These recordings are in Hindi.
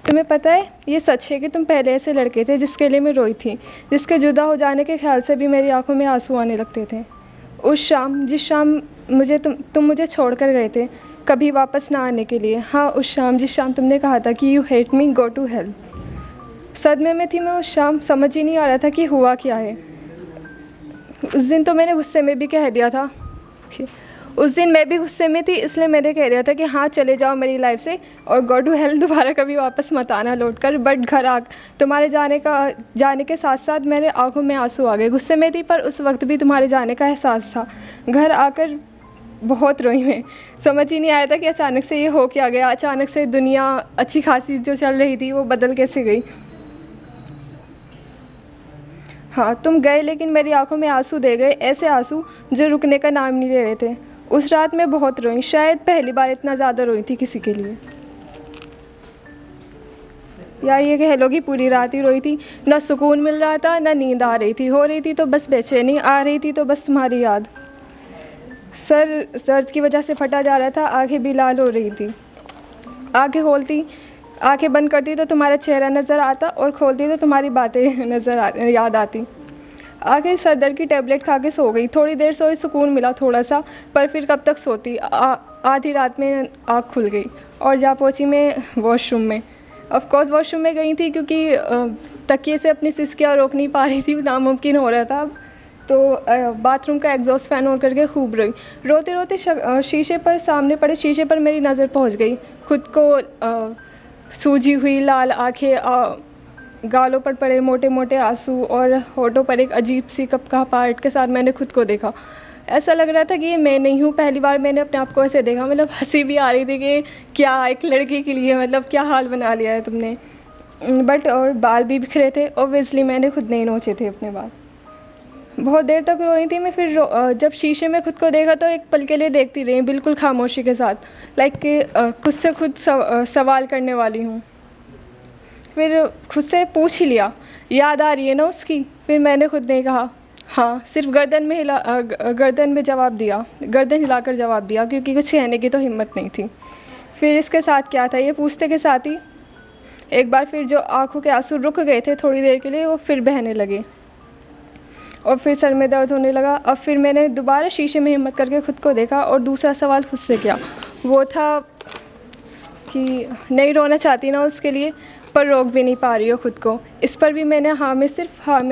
तुम्हें पता है ये सच है कि तुम पहले ऐसे लड़के थे जिसके लिए मैं रोई थी, जिसके जुदा हो जाने के ख्याल से भी मेरी आंखों में आंसू आने लगते थे। उस शाम, जिस शाम मुझे तुम मुझे छोड़ कर गए थे कभी वापस ना आने के लिए। हाँ, उस शाम जिस शाम तुमने कहा था कि you hate me, go to hell. सदमे में थी मैं उस शाम, समझ ही नहीं आ रहा था कि हुआ क्या है। उस दिन तो मैंने गुस्से में भी कह दिया था, उस दिन मैं भी गुस्से में थी, इसलिए मैंने कह दिया था कि हाँ चले जाओ मेरी लाइफ से और गो टू हेल, दोबारा कभी वापस मत आना लौट कर। बट घर आ तुम्हारे जाने के साथ साथ मेरे आंखों में आंसू आ गए। गुस्से में थी पर उस वक्त भी तुम्हारे जाने का एहसास था। घर आकर बहुत रोई मैं, समझ ही नहीं आया था कि अचानक से ये हो क्या गया। अचानक से दुनिया अच्छी खासी जो चल रही थी वो बदल कैसे गई। हाँ, तुम गए लेकिन मेरी आंखों में आंसू दे गए, ऐसे आंसू जो रुकने का नाम नहीं ले रहे थे। उस रात मैं बहुत रोई, शायद पहली बार इतना ज़्यादा रोई थी किसी के लिए। या ये कह लो कि पूरी रात ही रोई थी। ना सुकून मिल रहा था, ना नींद आ रही थी। हो रही थी तो बस बेचैनी, आ रही थी तो बस तुम्हारी याद। सर दर्द की वजह से फटा जा रहा था, आंखें भी लाल हो रही थी। आंखें बंद करती तो तुम्हारा चेहरा नज़र आता और खोलती तो तुम्हारी बातें याद आती। आखिर सर दर्द की टेबलेट खा के सो गई। थोड़ी देर सोई, सुकून मिला थोड़ा सा, पर फिर कब तक सोती। आधी रात में आँख खुल गई और जा पहुँची मैं वॉशरूम में। ऑफ कोर्स वॉशरूम में गई थी क्योंकि तकिए से अपनी सिसकियाँ रोक नहीं पा रही थी, नामुमकिन हो रहा था। तो बाथरूम का एग्जॉस्ट फ़ैन ऑन करके खूब रोई। रोते रोते सामने पड़े शीशे पर मेरी नज़र पहुँच गई। खुद को सूजी हुई लाल आँखें, गालों पर पड़े मोटे मोटे आंसू और होठों पर एक अजीब सी कपकपाहट के साथ मैंने खुद को देखा। ऐसा लग रहा था कि ये मैं नहीं हूँ। पहली बार मैंने अपने आप को ऐसे देखा। मतलब हंसी भी आ रही थी कि क्या एक लड़की के लिए, मतलब क्या हाल बना लिया है तुमने। बट और बाल भी बिखरे थे, ओब्वियसली मैंने खुद नहीं नोचे थे अपने बाल। बहुत देर तक रोई थी मैं। फिर जब शीशे में खुद को देखा तो एक पल के लिए देखती रही, बिल्कुल खामोशी के साथ, लाइक कि खुद से खुद सवाल करने वाली हूँ। फिर खुद से पूछ ही लिया, याद आ रही है ना उसकी। फिर मैंने खुद ने कहा हाँ, सिर्फ गर्दन हिलाकर जवाब दिया क्योंकि कुछ कहने की तो हिम्मत नहीं थी। फिर इसके साथ क्या था ये पूछते के साथ ही एक बार फिर जो आंखों के आंसू रुक गए थे थोड़ी देर के लिए, वो फिर बहने लगे और फिर सर में दर्द होने लगा। अब फिर मैंने दोबारा शीशे में हिम्मत करके खुद को देखा और दूसरा सवाल खुद से किया। वो था कि नहीं रोना चाहती ना उसके लिए, पर रोक भी नहीं पा रही हो खुद को। इस पर भी मैंने हाँ में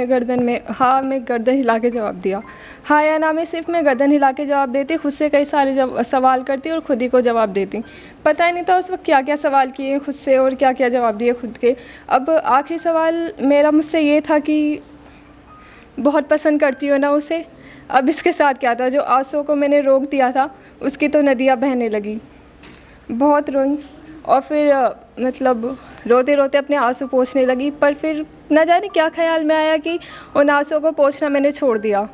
गर्दन हिला के जवाब दिया। हाँ या ना में सिर्फ मैं गर्दन हिला के जवाब देती, खुद से कई सारे सवाल करती और खुद ही को जवाब देती। पता ही नहीं था उस वक्त क्या क्या सवाल किए खुद से और क्या क्या जवाब दिए खुद के। अब आखिरी सवाल मेरा मुझसे ये था कि बहुत पसंद करती हो ना उसे। अब इसके साथ क्या था, जो आंसुओं को मैंने रोक दिया था उसकी तो नदियाँ बहने लगी। बहुत रोई और फिर मतलब रोते रोते अपने आंसू पोंछने लगी। पर फिर न जाने क्या ख्याल में आया कि उन आंसुओं को पोंछना मैंने छोड़ दिया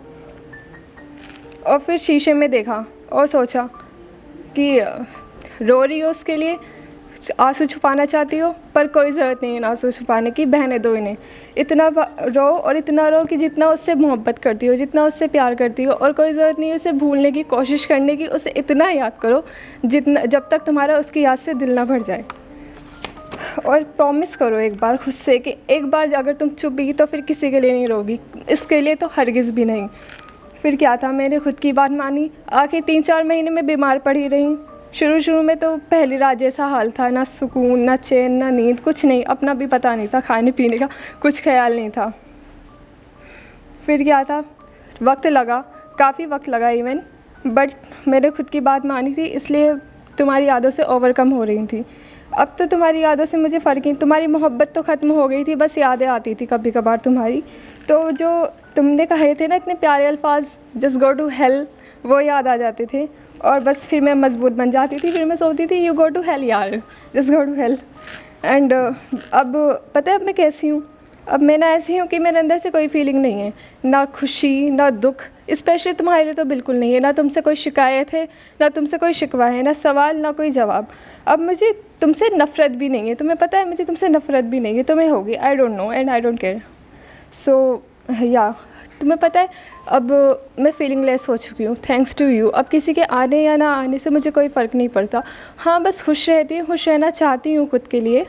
और फिर शीशे में देखा और सोचा कि रो रही हो उसके लिए, आंसू छुपाना चाहती हो, पर कोई ज़रूरत नहीं है आंसू छुपाने की, बहने दो इन्हें। इतना रो और इतना रो कि जितना उससे मोहब्बत करती हो, जितना उससे प्यार करती हो, और कोई ज़रूरत नहीं है उसे भूलने की कोशिश करने की। उसे इतना याद करो जब तक तुम्हारा उसकी याद से दिल ना भर जाए। और प्रॉमिस करो एक बार खुद से कि एक बार अगर तुम चुप भी तो फिर किसी के लिए नहीं रोगी, इसके लिए तो हरगिज़ भी नहीं। फिर क्या था, मैंने खुद की बात मानी। आखिर 3-4 महीने में बीमार पड़ी रही। शुरू में तो पहली रात जैसा हाल था, ना सुकून, ना चैन, ना नींद, कुछ नहीं। अपना भी पता नहीं था, खाने पीने का कुछ ख्याल नहीं था। फिर क्या था, वक्त लगा, काफ़ी वक्त लगा इवन, बट मैंने खुद की बात मानी थी, इसलिए तुम्हारी यादों से ओवरकम हो रही थी। अब तो तुम्हारी यादों से मुझे फ़र्क ही, तुम्हारी मोहब्बत तो ख़त्म हो गई थी, बस यादें आती थी कभी कभार तुम्हारी। तो जो तुमने कहे थे ना इतने प्यारे अल्फाज, जस्ट गो टू हेल, वो याद आ जाते थे और बस फिर मैं मजबूत बन जाती थी। फिर मैं सोचती थी यू गो टू हेल यार, just go to hell. And अब पता है अब मैं कैसी हूँ। अब मैं ना ऐसी हूँ कि मेरे अंदर से कोई फीलिंग नहीं है, ना खुशी ना दुख, स्पेशली तुम्हारे लिए तो बिल्कुल नहीं है। ना तुमसे कोई शिकायत है, ना तुमसे कोई शिकवा है, ना सवाल ना कोई जवाब। अब मुझे तुमसे नफ़रत भी नहीं है, तुम्हें पता है मुझे तुमसे नफ़रत भी नहीं है, तुम्हें होगी, I don't know and I don't care. So या तुम्हें पता है अब मैं फीलिंग लेस हो चुकी हूँ थैंक्स टू यू। अब किसी के आने या ना आने से मुझे कोई फ़र्क नहीं पड़ता। हाँ, बस खुश रहती हूँ, खुश रहना चाहती हूँ खुद के लिए,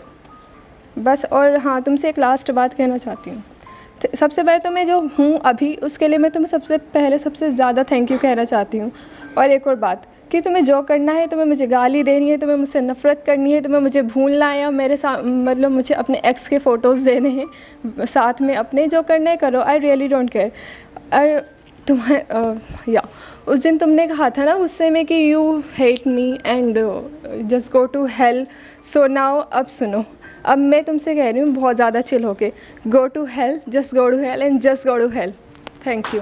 बस। और हाँ, तुमसे एक लास्ट बात कहना चाहती हूँ। सबसे पहले तो मैं जो हूँ अभी, उसके लिए मैं तुम्हें सबसे ज़्यादा थैंक यू कहना चाहती हूँ। और एक और बात कि तुम्हें जो करना है, तुम्हें मुझे गाली देनी है, तुम्हें मुझसे नफ़रत करनी है, तुम्हें मुझे भूलना है, या मेरे साथ मतलब मुझे अपने एक्स के फ़ोटोज़ देने हैं साथ में अपने, जो करना है करो। I really don't care. और तुम्हें या उस दिन तुमने कहा था ना गुस्से में कि you hate me and just go to hell. So now अब सुनो, अब मैं तुमसे कह रही हूँ बहुत ज़्यादा चिल होके, go to hell, just go to hell and just go to hell. Thank you.